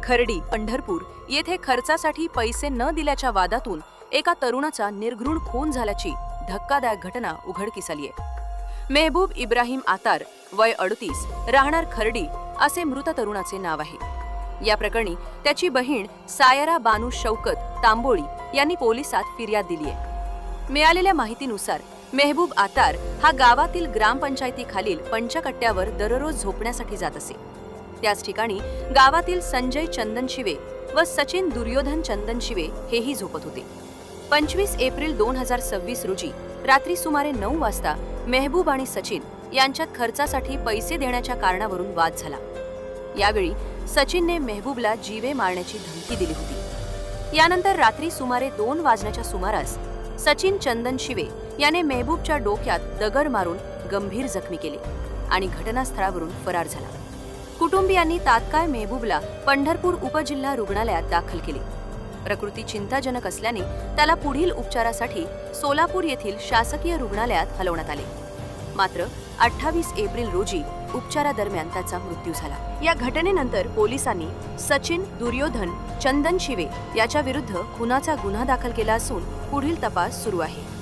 खर्डी, पंढरपूर येथे खर्चासाठी पैसे न दिल्याच्या वादातून एका तरुणाचा निर्घृण खून झाल्याची धक्कादायक घटना उघडकीस आली आहे. मेहबूब इब्राहिम आतार, वय 38, राहणार खर्डी असे मृत तरुणाचे नाव आहे. या प्रकरणी त्याची बहीण सायरा बानू शौकत तांबोळी यांनी पोलिसात फिर्याद दिली आहे. मिळालेल्या माहितीनुसार मेहबूब आतार हा गावातील ग्रामपंचायतीखालील पंचकट्ट्यावर दररोज झोपण्यासाठी जात असे. त्याच ठिकाणी गावातील संजय चंदनशिवे व सचिन दुर्योधन चंदनशिवे हेही झोपत होते. 25 एप्रिल 2026 रोजी रात्री सुमारे 9 वाजता मेहबूब आणि सचिन यांच्यात खर्चासाठी पैसे देण्याच्या कारणावरून वाद झाला. यावेळी सचिनने मेहबूबला जीवे मारण्याची धमकी दिली होती. यानंतर रात्री सुमारे 2 वाजण्याच्या सुमारास सचिन चंदनशिवे याने मेहबूबच्या डोक्यात दगड मारून गंभीर जखमी केले आणि घटनास्थळावरून फरार झाला. कुटुंबियांनी तात्काळ मेहबूबला पंढरपूर उपजिल्हा रुग्णालयात दाखल केले. प्रकृती चिंताजनक असल्याने त्याला पुढील उपचारासाठी सोलापूर येथील शासकीय रुग्णालयात हलवण्यात आले. मात्र 28 एप्रिल रोजी उपचारादरम्यान त्याचा मृत्यू झाला. या घटनेनंतर पोलिसांनी सचिन दुर्योधन चंदनशिवे याच्या विरुद्ध खुनाचा गुन्हा दाखल केला असून पुढील तपास सुरू आहे.